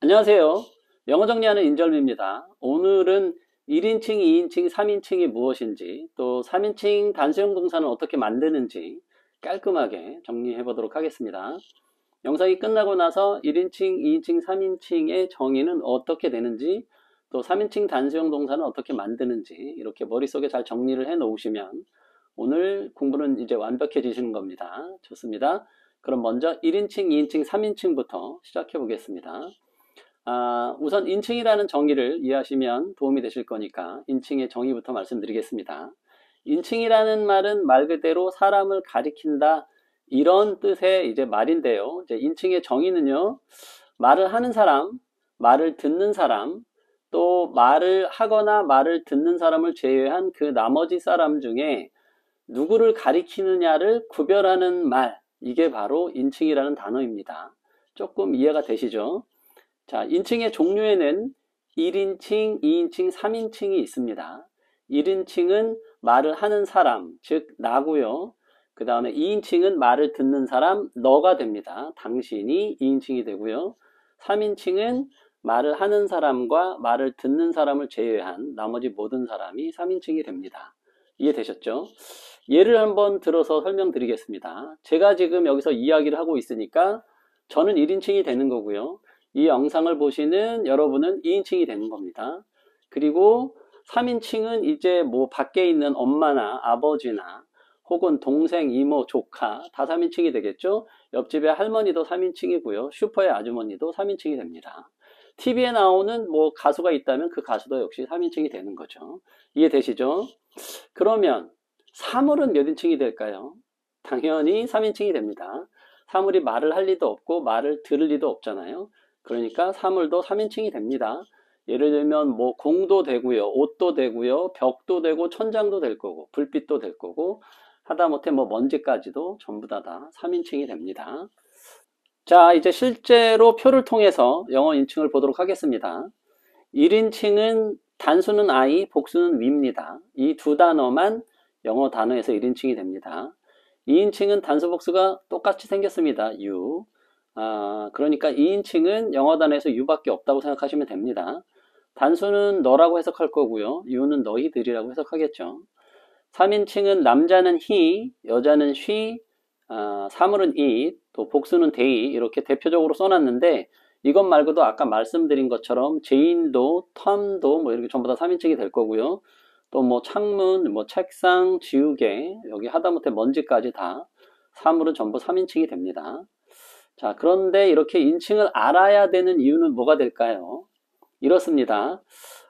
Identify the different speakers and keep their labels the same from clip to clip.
Speaker 1: 안녕하세요. 영어 정리하는 인절미입니다. 오늘은 1인칭, 2인칭, 3인칭이 무엇인지, 또 3인칭 단수형 동사는 어떻게 만드는지 깔끔하게 정리해 보도록 하겠습니다. 영상이 끝나고 나서 1인칭, 2인칭, 3인칭의 정의는 어떻게 되는지, 또 3인칭 단수형 동사는 어떻게 만드는지 이렇게 머릿속에 잘 정리를 해 놓으시면 오늘 공부는 이제 완벽해지시는 겁니다. 좋습니다. 그럼 먼저 1인칭, 2인칭, 3인칭부터 시작해 보겠습니다. 우선 인칭이라는 정의를 이해하시면 도움이 되실 거니까 인칭의 정의부터 말씀드리겠습니다. 인칭이라는 말은 말 그대로 사람을 가리킨다 이런 뜻의 이제 말인데요. 이제 인칭의 정의는요. 말을 하는 사람, 말을 듣는 사람, 또 말을 하거나 말을 듣는 사람을 제외한 그 나머지 사람 중에 누구를 가리키느냐를 구별하는 말, 이게 바로 인칭이라는 단어입니다. 조금 이해가 되시죠? 자, 인칭의 종류에는 1인칭, 2인칭, 3인칭이 있습니다. 1인칭은 말을 하는 사람, 즉 나고요. 그 다음에 2인칭은 말을 듣는 사람, 너가 됩니다. 당신이 2인칭이 되고요. 3인칭은 말을 하는 사람과 말을 듣는 사람을 제외한 나머지 모든 사람이 3인칭이 됩니다. 이해되셨죠? 예를 한번 들어서 설명드리겠습니다. 제가 지금 여기서 이야기를 하고 있으니까 저는 1인칭이 되는 거고요. 이 영상을 보시는 여러분은 2인칭이 되는 겁니다. 그리고 3인칭은 이제 뭐 밖에 있는 엄마나 아버지나 혹은 동생, 이모, 조카 다 3인칭이 되겠죠? 옆집의 할머니도 3인칭이고요. 슈퍼의 아주머니도 3인칭이 됩니다. TV에 나오는 뭐 가수가 있다면 그 가수도 역시 3인칭이 되는 거죠. 이해되시죠? 그러면 사물은 몇 인칭이 될까요? 당연히 3인칭이 됩니다. 사물이 말을 할 리도 없고 말을 들을 리도 없잖아요. 그러니까 사물도 3인칭이 됩니다. 예를 들면 뭐 공도 되고요, 옷도 되고요, 벽도 되고 천장도 될 거고 불빛도 될 거고 하다못해 뭐 먼지까지도 전부 다 3인칭이 됩니다. 자, 이제 실제로 표를 통해서 영어 인칭을 보도록 하겠습니다. 1인칭은 단수는 I, 복수는 we입니다. 이 두 단어만 영어 단어에서 1인칭이 됩니다. 2인칭은 단수 복수가 똑같이 생겼습니다. you. 그러니까 2인칭은 영어 단어에서 you밖에 없다고 생각하시면 됩니다. 단수는 너라고 해석할 거고요. you는 너희들이라고 해석하겠죠. 3인칭은 남자는 he, 여자는 she, 사물은 it, 또 복수는 they 이렇게 대표적으로 써놨는데 이것 말고도 아까 말씀드린 것처럼 제인도, 텀도 뭐 이렇게 전부 다 3인칭이 될 거고요. 또 뭐 창문, 뭐 책상, 지우개, 여기 하다못해 먼지까지 다 사물은 전부 3인칭이 됩니다. 자, 그런데 이렇게 인칭을 알아야 되는 이유는 뭐가 될까요? 이렇습니다.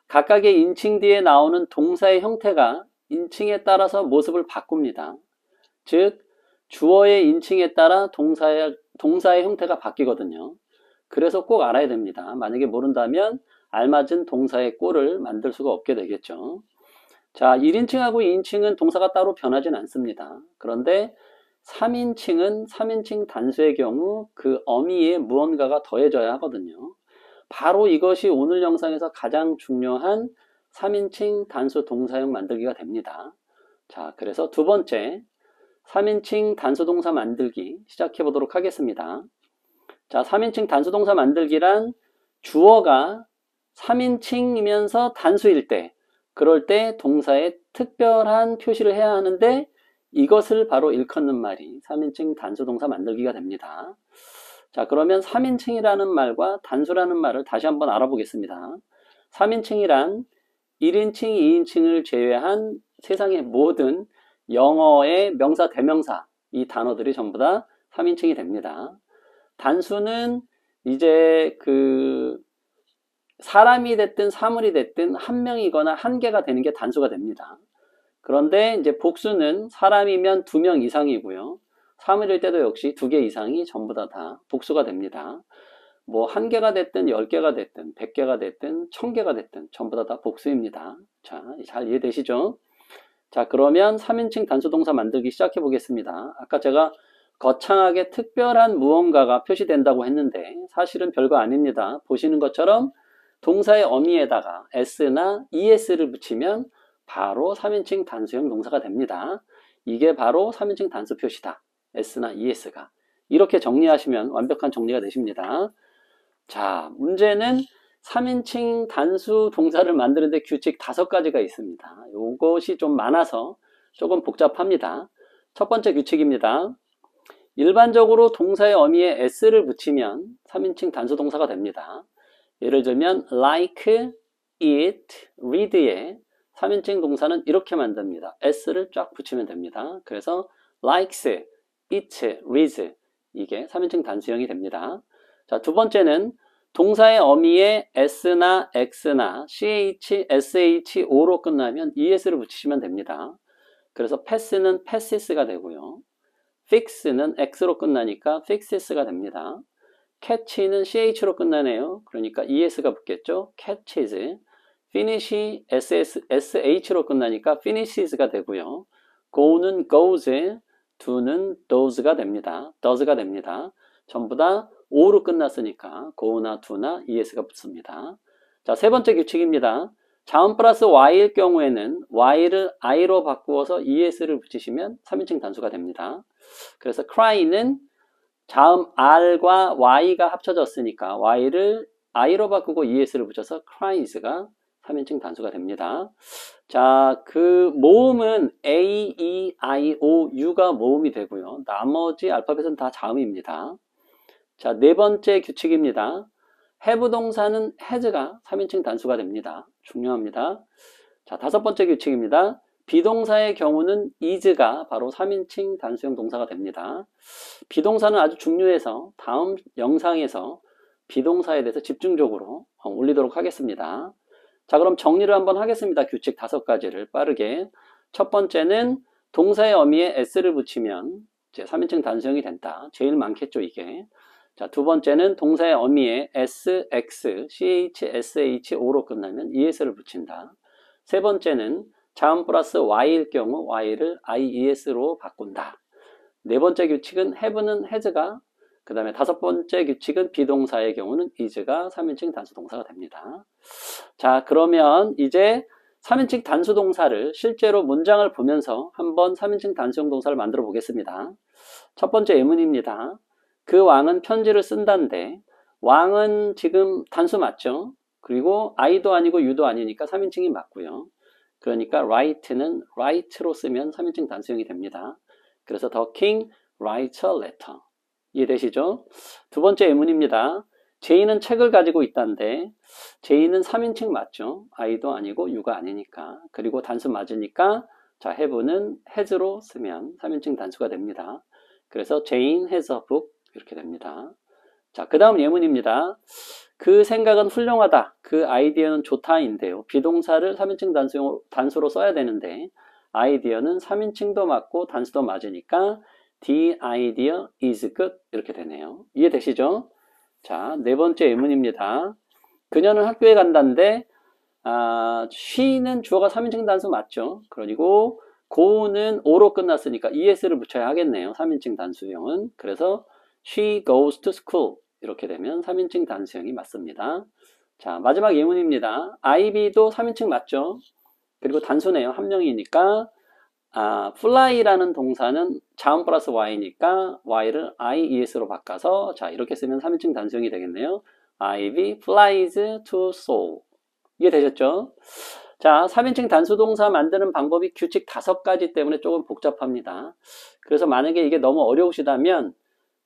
Speaker 1: 각각의 인칭 뒤에 나오는 동사의 형태가 인칭에 따라서 모습을 바꿉니다. 즉, 주어의 인칭에 따라 동사의 형태가 바뀌거든요. 그래서 꼭 알아야 됩니다. 만약에 모른다면 알맞은 동사의 꼴을 만들 수가 없게 되겠죠. 자, 1인칭하고 2인칭은 동사가 따로 변하진 않습니다. 그런데 3인칭은 3인칭 단수의 경우 그 어미에 무언가가 더해져야 하거든요. 바로 이것이 오늘 영상에서 가장 중요한 3인칭 단수 동사형 만들기가 됩니다. 자, 그래서 두 번째 3인칭 단수 동사 만들기 시작해 보도록 하겠습니다. 자, 3인칭 단수 동사 만들기란 주어가 3인칭이면서 단수일 때, 그럴 때 동사에 특별한 표시를 해야 하는데 이것을 바로 일컫는 말이 3인칭 단수 동사 만들기가 됩니다. 자, 그러면 3인칭이라는 말과 단수라는 말을 다시 한번 알아보겠습니다. 3인칭이란 1인칭, 2인칭을 제외한 세상의 모든 영어의 명사, 대명사 이 단어들이 전부 다 3인칭이 됩니다. 단수는 이제 그 사람이 됐든 사물이 됐든 한 명이거나 한 개가 되는 게 단수가 됩니다. 그런데 이제 복수는 사람이면 2명 이상이고요. 사물일 때도 역시 2개 이상이 전부 다 복수가 됩니다. 뭐 1개가 됐든 10개가 됐든 100개가 됐든 1000개가 됐든 전부 다 복수입니다. 자, 잘 이해되시죠? 자, 그러면 3인칭 단수 동사 만들기 시작해 보겠습니다. 아까 제가 거창하게 특별한 무언가가 표시된다고 했는데 사실은 별거 아닙니다. 보시는 것처럼 동사의 어미에다가 s나 es를 붙이면 바로 3인칭 단수형 동사가 됩니다. 이게 바로 3인칭 단수 표시다. s나 es가. 이렇게 정리하시면 완벽한 정리가 되십니다. 자, 문제는 3인칭 단수 동사를 만드는데 규칙 5가지가 있습니다. 요것이 좀 많아서 조금 복잡합니다. 첫 번째 규칙입니다. 일반적으로 동사의 어미에 s를 붙이면 3인칭 단수 동사가 됩니다. 예를 들면 like, eat, read에 3인칭 동사는 이렇게 만듭니다. s를 쫙 붙이면 됩니다. 그래서 likes, eats, reads 이게 3인칭 단수형이 됩니다. 자, 두 번째는 동사의 어미에 s나 x나 ch, sh, o로 끝나면 es를 붙이시면 됩니다. 그래서 pass는 passes가 되고요. fix는 x로 끝나니까 fixes가 됩니다. catch는 ch로 끝나네요. 그러니까 es가 붙겠죠. catches. finish sh로 끝나니까 finishes가 되고요. go는 goes, do는 does가 됩니다. does가 됩니다. 전부 다 o로 끝났으니까 go나 do나 es가 붙습니다. 자, 세 번째 규칙입니다. 자음 플러스 y일 경우에는 y를 i로 바꾸어서 es를 붙이시면 3인칭 단수가 됩니다. 그래서 cry는 자음 r과 y가 합쳐졌으니까 y를 i로 바꾸고 es를 붙여서 cries가 3인칭 단수가 됩니다. 자, 그 모음은 a, e, i, o, u가 모음이 되고요. 나머지 알파벳은 다 자음입니다. 자, 네 번째 규칙입니다. have 동사는 has가 3인칭 단수가 됩니다. 중요합니다. 자, 다섯 번째 규칙입니다. 비동사의 경우는 is가 바로 3인칭 단수형 동사가 됩니다. 비동사는 아주 중요해서 다음 영상에서 비동사에 대해서 집중적으로 올리도록 하겠습니다. 자, 그럼 정리를 한번 하겠습니다. 규칙 5가지를 빠르게. 첫 번째는 동사의 어미에 s를 붙이면 이제 3인칭 단수형이 된다. 제일 많겠죠, 이게. 자, 두 번째는 동사의 어미에 s, x, ch, sh, o로 끝나면 es를 붙인다. 세 번째는 자음 플러스 y일 경우 y를 ies로 바꾼다. 네 번째 규칙은 have는 has가, 그 다음에 다섯 번째 규칙은 비동사의 경우는 is가 3인칭 단수 동사가 됩니다. 자, 그러면 이제 3인칭 단수 동사를 실제로 문장을 보면서 한번 3인칭 단수형 동사를 만들어 보겠습니다. 첫 번째 예문입니다. 그 왕은 편지를 쓴다는데 왕은 지금 단수 맞죠? 그리고 I도 아니고 U도 아니니까 3인칭이 맞고요. 그러니까 write는 write로 쓰면 3인칭 단수형이 됩니다. 그래서 the king writes a letter. 이해되시죠? 두 번째 예문입니다. 제이는 책을 가지고 있다는데 제이는 3인칭 맞죠? I도 아니고 U가 아니니까. 그리고 단수 맞으니까 자, have는 has로 쓰면 3인칭 단수가 됩니다. 그래서 Jane has a book 이렇게 됩니다. 자, 그 다음 예문입니다. 그 생각은 훌륭하다. 그 아이디어는 좋다인데요. 비동사를 3인칭 단수로 써야 되는데 아이디어는 3인칭도 맞고 단수도 맞으니까 The idea is good 이렇게 되네요. 이해되시죠? 자, 네 번째 예문입니다. 그녀는 학교에 간다는데 she는 주어가 3인칭 단수 맞죠? 그리고 go는 o로 끝났으니까 es를 붙여야 하겠네요. 3인칭 단수형은. 그래서 she goes to school 이렇게 되면 3인칭 단수형이 맞습니다. 자, 마지막 예문입니다. IB도 3인칭 맞죠? 그리고 단수네요. 한 명이니까 fly라는 동사는 자음 플러스 y니까 y를 ies로 바꿔서 자, 이렇게 쓰면 3인칭 단수형이 되겠네요. Ivy flies to Seoul. 이해되셨죠? 자, 3인칭 단수동사 만드는 방법이 규칙 5가지 때문에 조금 복잡합니다. 그래서 만약에 이게 너무 어려우시다면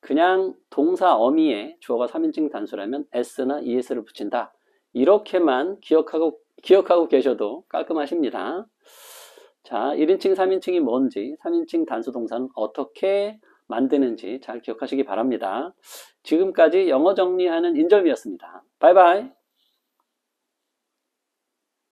Speaker 1: 그냥 동사 어미에 주어가 3인칭 단수라면 s나 es를 붙인다. 이렇게만 기억하고 계셔도 깔끔하십니다. 자, 1인칭, 3인칭이 뭔지, 3인칭 단수 동사는 어떻게 만드는지 잘 기억하시기 바랍니다. 지금까지 영어 정리하는 인절미였습니다. 바이바이.